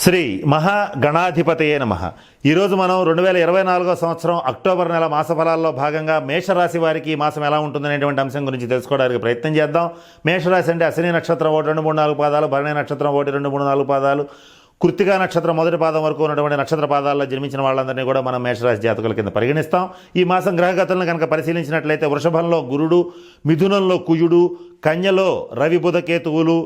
శ్రీ మహాగణాధిపతయే నమః. ఈరోజు మనం 2024 సంవత్సరం అక్టోబర్ నెల మాసఫలాల్లో భాగంగా మేషరాశి వారికి ఈ మాసం ఎలా ఉంటుందనేటువంటి అంశం గురించి తెలుసుకోవడానికి ప్రయత్నం చేద్దాం. మేషరాశి అంటే అశ్విని నక్షత్రం 1, 2, 3, 4 పాదాలు, భరణి నక్షత్రం 1, 2, 3, 4 పాదాలు, కృత్తికా నక్షత్రం మొదటి పాదం వరకు ఉన్నటువంటి నక్షత్ర పాదాల్లో జన్మించిన వాళ్ళందరినీ కూడా మనం మేషరాశి జాతకుల కింద పరిగణిస్తాం. ఈ మాసం గ్రహగతులను కనుక పరిశీలించినట్లయితే వృషభంలో గురుడు, మిథునంలో కుజుడు, కన్యలో రవి బుధ కేతువులు,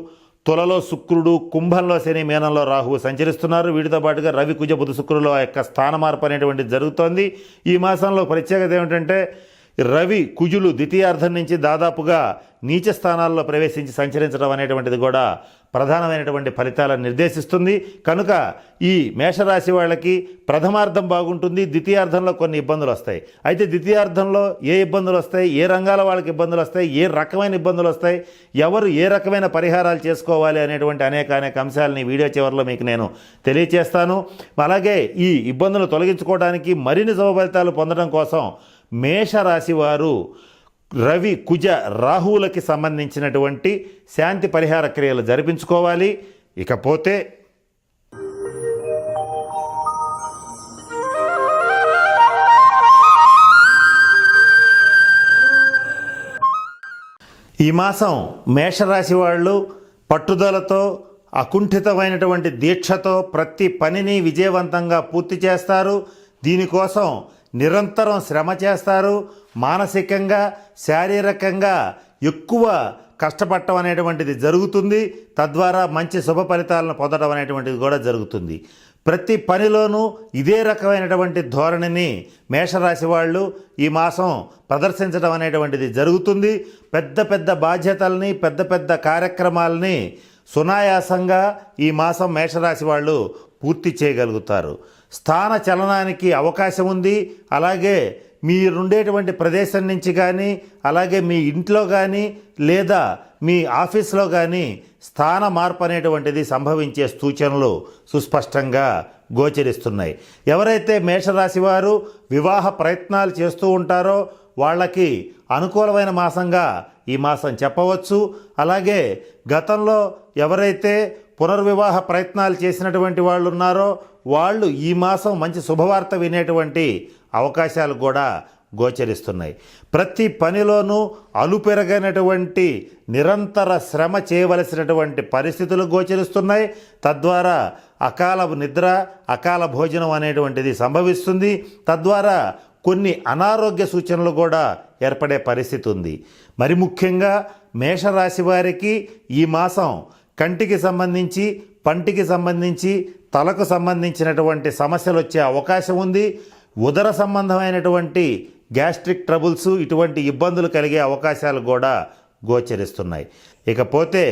తులలో శుక్రుడు, కుంభంలో శని, మీనంలో రాహువు సంచరిస్తున్నారు. వీటితో పాటుగా రవి కుజ బుధ శుక్రుల యొక్క స్థాన మార్పు అనేటువంటిది జరుగుతోంది. ఈ మాసంలో ప్రత్యేకత ఏమిటంటే రవి కుజులు ద్వితీయార్థం నుంచి దాదాపుగా నీచ స్థానాల్లో ప్రవేశించి సంచరించడం అనేటువంటిది కూడా ప్రధానమైనటువంటి ఫలితాలను నిర్దేశిస్తుంది. కనుక ఈ మేషరాశి వాళ్ళకి ప్రథమార్థం బాగుంటుంది, ద్వితీయార్థంలో కొన్ని ఇబ్బందులు వస్తాయి. అయితే ద్వితీయార్థంలో ఏ ఇబ్బందులు వస్తాయి, ఏ రంగాల వాళ్ళకి ఇబ్బందులు వస్తాయి, ఏ రకమైన ఇబ్బందులు వస్తాయి, ఎవరు ఏ రకమైన పరిహారాలు చేసుకోవాలి అనేటువంటి అనేక అంశాలని వీడియో చివరిలో మీకు నేను తెలియచేస్తాను. అలాగే ఈ ఇబ్బందులు తొలగించుకోవడానికి మరిన్ని శుభ ఫలితాలు పొందడం కోసం మేషరాశి వారు రవి కుజ రాహువులకి సంబంధించినటువంటి శాంతి పరిహార క్రియలు జరిపించుకోవాలి. ఇకపోతే ఈ మాసం మేషరాశి వాళ్ళు పట్టుదలతో, అకుంఠితమైనటువంటి దీక్షతో ప్రతి పనిని విజయవంతంగా పూర్తి చేస్తారు. దీనికోసం నిరంతరం శ్రమ చేస్తారు. మానసికంగా, శారీరకంగా ఎక్కువ కష్టపడటం అనేటువంటిది జరుగుతుంది. తద్వారా మంచి శుభ ఫలితాలను పొందడం అనేటువంటిది కూడా జరుగుతుంది. ప్రతి పనిలోనూ ఇదే రకమైనటువంటి ధోరణిని మేషరాశి వాళ్ళు ఈ మాసం ప్రదర్శించడం అనేటువంటిది జరుగుతుంది. పెద్ద బాధ్యతల్ని, పెద్ద కార్యక్రమాలని సునాయాసంగా ఈ మాసం మేషరాశి వాళ్ళు పూర్తి చేయగలుగుతారు. స్థాన చలనానికి అవకాశం ఉంది. అలాగే మీరుండేటువంటి ప్రదేశం నుంచి కానీ, అలాగే మీ ఇంట్లో కానీ, లేదా మీ ఆఫీస్లో కానీ స్థాన మార్పు అనేటువంటిది సంభవించే సూచనలు సుస్పష్టంగా గోచరిస్తున్నాయి. ఎవరైతే మేషరాశి వారు వివాహ ప్రయత్నాలు చేస్తూ ఉంటారో వాళ్ళకి అనుకూలమైన మాసంగా ఈ మాసం చెప్పవచ్చు. అలాగే గతంలో ఎవరైతే పునర్వివాహ ప్రయత్నాలు చేసినటువంటి వాళ్ళు ఉన్నారో వాళ్ళు ఈ మాసం మంచి శుభవార్త వినేటువంటి అవకాశాలు కూడా గోచరిస్తున్నాయి. ప్రతి పనిలోనూ అలుపెరగనటువంటి నిరంతర శ్రమ చేయవలసినటువంటి పరిస్థితులు గోచరిస్తున్నాయి. తద్వారా అకాల నిద్ర, అకాల భోజనం అనేటువంటిది సంభవిస్తుంది. తద్వారా కొన్ని అనారోగ్య సూచనలు కూడా ఏర్పడే పరిస్థితి ఉంది. మరి ముఖ్యంగా మేషరాశి వారికి ఈ మాసం కంటికి సంబంధించి, పంటికి సంబంధించి, తలకు సంబంధించినటువంటి సమస్యలు వచ్చే అవకాశం ఉంది. ఉదర సంబంధమైనటువంటి గ్యాస్ట్రిక్ ట్రబుల్స్, ఇటువంటి ఇబ్బందులు కలిగే అవకాశాలు కూడా గోచరిస్తున్నాయి. ఇకపోతే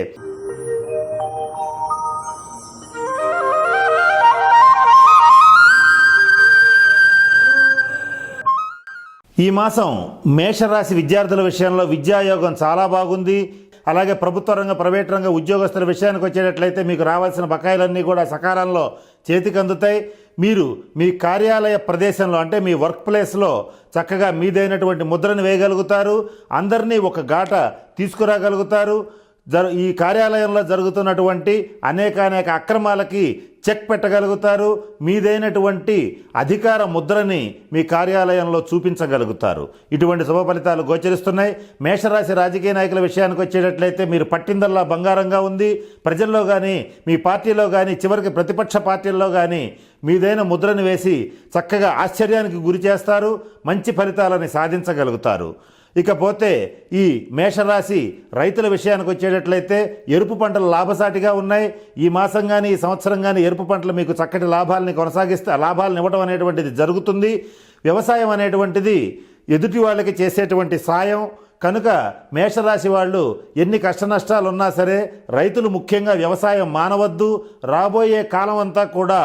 ఈ మాసం మేషరాశి విద్యార్థుల విషయంలో విద్యాయోగం చాలా బాగుంది. అలాగే ప్రభుత్వ రంగ, ప్రైవేట్ రంగ ఉద్యోగస్తుల విషయానికి వచ్చేటట్లయితే మీకు రావాల్సిన బకాయిలన్నీ కూడా సకాలంలో చేతికి అందుతాయి. మీరు మీ కార్యాలయ ప్రదేశంలో అంటే మీ వర్క్ ప్లేస్లో చక్కగా మీదైనటువంటి ముద్రను వేయగలుగుతారు. అందరినీ ఒక గాట తీసుకురాగలుగుతారు. ఈ కార్యాలయంలో జరుగుతున్నటువంటి అనేక అక్రమాలకి చెక్ పెట్టగలుగుతారు. మీదైనటువంటి అధికార ముద్రని మీ కార్యాలయంలో చూపించగలుగుతారు. ఇటువంటి శుభ ఫలితాలు గోచరిస్తున్నాయి. మేషరాశి రాజకీయ నాయకుల విషయానికి వచ్చేటట్లయితే మీరు పట్టిందల్లా బంగారంగా ఉంది. ప్రజల్లో కానీ, మీ పార్టీలో కానీ, చివరికి ప్రతిపక్ష పార్టీల్లో కానీ మీదైన ముద్రను వేసి చక్కగా ఆశ్చర్యానికి గురి చేస్తారు. మంచి ఫలితాలని సాధించగలుగుతారు. ఇకపోతే ఈ మేషరాశి రైతుల విషయానికి వచ్చేటట్లయితే ఎరుపు పంటలు లాభసాటిగా ఉన్నాయి. ఈ మాసం కానీ, ఈ సంవత్సరం కానీ ఎరుపు పంటలు మీకు చక్కటి లాభాలని లాభాలను ఇవ్వడం అనేటువంటిది జరుగుతుంది. వ్యవసాయం అనేటువంటిది ఎదుటి వాళ్ళకి చేసేటువంటి సాయం. కనుక మేషరాశి వాళ్ళు ఎన్ని కష్ట నష్టాలు ఉన్నా సరే రైతులు ముఖ్యంగా వ్యవసాయం మానవద్దు. రాబోయే కాలం అంతా కూడా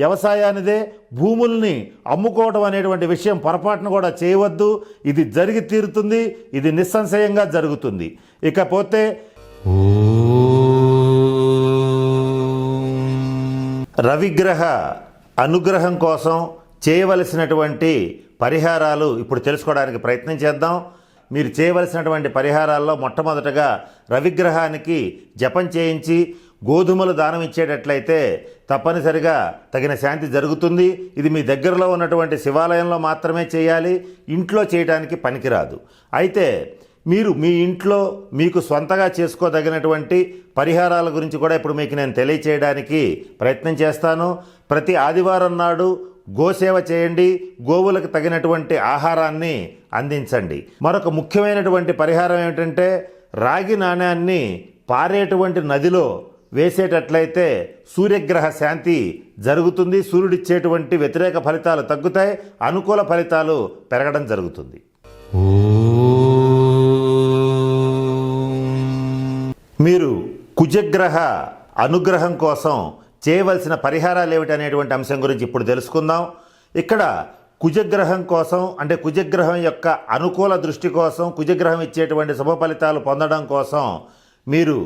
వ్యవసాయానిదే. భూముల్ని అమ్ముకోవడం అనేటువంటి విషయం పొరపాటును కూడా చేయవద్దు. ఇది జరిగి తీరుతుంది. ఇది నిస్సంశయంగా జరుగుతుంది. ఇకపోతే రవిగ్రహ అనుగ్రహం కోసం చేయవలసినటువంటి పరిహారాలు ఇప్పుడు తెలుసుకోవడానికి ప్రయత్నం చేద్దాం. మీరు చేయవలసినటువంటి పరిహారాల్లో మొట్టమొదటగా రవిగ్రహానికి జపం చేయించి గోధుమలు దానం ఇచ్చేటట్లయితే తప్పనిసరిగా తగిన శాంతి జరుగుతుంది. ఇది మీ దగ్గరలో ఉన్నటువంటి శివాలయంలో మాత్రమే చేయాలి, ఇంట్లో చేయడానికి పనికిరాదు. అయితే మీరు మీ ఇంట్లో మీకు స్వంతగా చేసుకోదగినటువంటి పరిహారాల గురించి కూడా ఇప్పుడు మీకు నేను తెలియచేయడానికి ప్రయత్నం చేస్తాను. ప్రతి ఆదివారం నాడు గోసేవ చేయండి, గోవులకు తగినటువంటి ఆహారాన్ని అందించండి. మరొక ముఖ్యమైనటువంటి పరిహారం ఏమిటంటే రాగి నాణ్యాన్ని పారేటువంటి నదిలో వేసేటట్లయితే సూర్యగ్రహ శాంతి జరుగుతుంది. సూర్యుడిచ్చేటువంటి వ్యతిరేక ఫలితాలు తగ్గుతాయి, అనుకూల ఫలితాలు పెరగడం జరుగుతుంది. మీరు కుజగ్రహ అనుగ్రహం కోసం చేయవలసిన పరిహారాలు ఏమిటనేటువంటి అంశం గురించి ఇప్పుడు తెలుసుకుందాం. ఇక్కడ కుజగ్రహం కోసం అంటే కుజగ్రహం యొక్క అనుకూల దృష్టి కోసం, కుజగ్రహం ఇచ్చేటువంటి శుభ ఫలితాలు పొందడం కోసం మీరు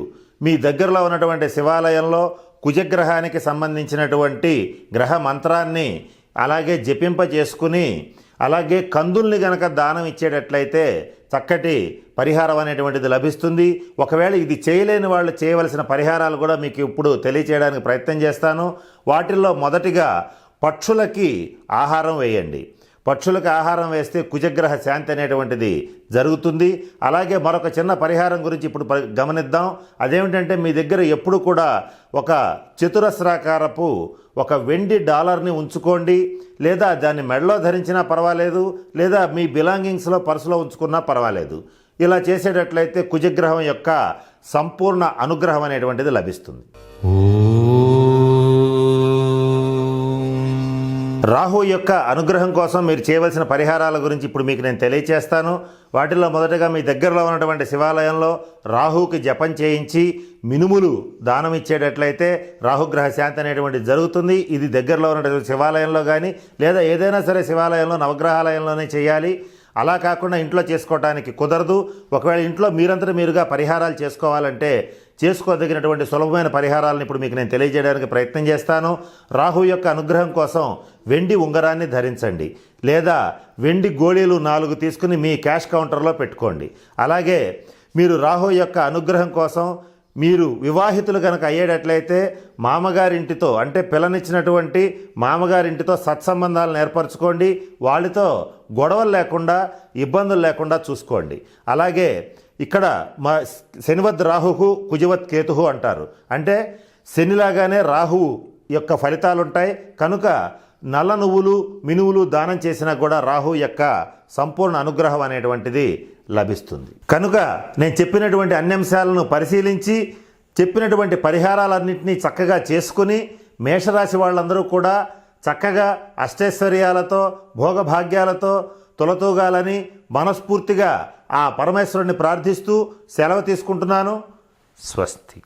మీ దగ్గరలో ఉన్నటువంటి శివాలయంలో కుజగ్రహానికి సంబంధించినటువంటి గ్రహ మంత్రాన్ని అలాగే జపింపజేసుకుని అలాగే కందుల్ని గనక దానం ఇచ్చేటట్లయితే చక్కటి పరిహారం అనేటువంటిది లభిస్తుంది. ఒకవేళ ఇది చేయలేని వాళ్ళు చేయవలసిన పరిహారాలు కూడా మీకు ఇప్పుడు తెలియచేయడానికి ప్రయత్నం చేస్తాను. వాటిల్లో మొదటిగా పక్షులకి ఆహారం వేయండి. పక్షులకు ఆహారం వేస్తే కుజగ్రహ శాంతి అనేటువంటిది జరుగుతుంది. అలాగే మరొక చిన్న పరిహారం గురించి ఇప్పుడు గమనిద్దాం. అదేమిటంటే మీ దగ్గర ఎప్పుడు కూడా ఒక చతురస్రాకారపు ఒక వెండి డాలర్ని ఉంచుకోండి, లేదా దాన్ని మెడలో ధరించినా పర్వాలేదు, లేదా మీ బిలాంగింగ్స్లో పర్సులో ఉంచుకున్నా పర్వాలేదు. ఇలా చేసేటట్లయితే కుజగ్రహం యొక్క సంపూర్ణ అనుగ్రహం అనేటువంటిది లభిస్తుంది. రాహు యొక్క అనుగ్రహం కోసం మీరు చేయవలసిన పరిహారాల గురించి ఇప్పుడు మీకు నేను తెలియచేస్తాను. వాటిల్లో మొదటగా మీ దగ్గరలో ఉన్నటువంటి శివాలయంలో రాహుకి జపం చేయించి మినుములు దానం ఇచ్చేటట్లయితే రాహుగ్రహ శాంతి అనేటువంటిది జరుగుతుంది. ఇది దగ్గరలో ఉన్నటువంటి శివాలయంలో కానీ లేదా ఏదైనా సరే శివాలయంలో నవగ్రహాలయంలోనే చేయాలి. అలా కాకుండా ఇంట్లో చేసుకోవడానికి కుదరదు. ఒకవేళ ఇంట్లో మీరంతటా మీరుగా పరిహారాలు చేసుకోవాలంటే చేసుకోదగినటువంటి సులభమైన పరిహారాలను ఇప్పుడు మీకు నేను తెలియజేయడానికి ప్రయత్నం చేస్తాను. రాహు యొక్క అనుగ్రహం కోసం వెండి ఉంగరాన్ని ధరించండి, లేదా వెండి గోళీలు 4 తీసుకుని మీ క్యాష్ కౌంటర్లో పెట్టుకోండి. అలాగే మీరు రాహు యొక్క అనుగ్రహం కోసం మీరు వివాహితులు కనుక అయ్యేటట్లయితే మామగారింటితో అంటే పిల్లనిచ్చినటువంటి మామగారింటితో సత్సంబంధాలను ఏర్పరచుకోండి. వాళ్ళతో గొడవలు లేకుండా ఇబ్బందులు లేకుండా చూసుకోండి. అలాగే ఇక్కడ మా శనివద్ రాహుహు కుజవత్ కేతుహు అంటారు. అంటే శనిలాగానే రాహువు యొక్క ఫలితాలు ఉంటాయి. కనుక నల్ల నువ్వులు మినువులు దానం చేసినా కూడా రాహు యొక్క సంపూర్ణ అనుగ్రహం అనేటువంటిది లభిస్తుంది. కనుక నేను చెప్పినటువంటి అన్ని అంశాలను పరిశీలించి చెప్పినటువంటి పరిహారాలన్నింటినీ చక్కగా చేసుకుని మేషరాశి వాళ్ళందరూ కూడా చక్కగా అష్టైశ్వర్యాలతో భోగభాగ్యాలతో తొలతూగాలని మనస్ఫూర్తిగా ఆ పరమేశ్వరుని ప్రార్థిస్తూ సెలవు తీసుకుంటున్నాను. స్వస్తి.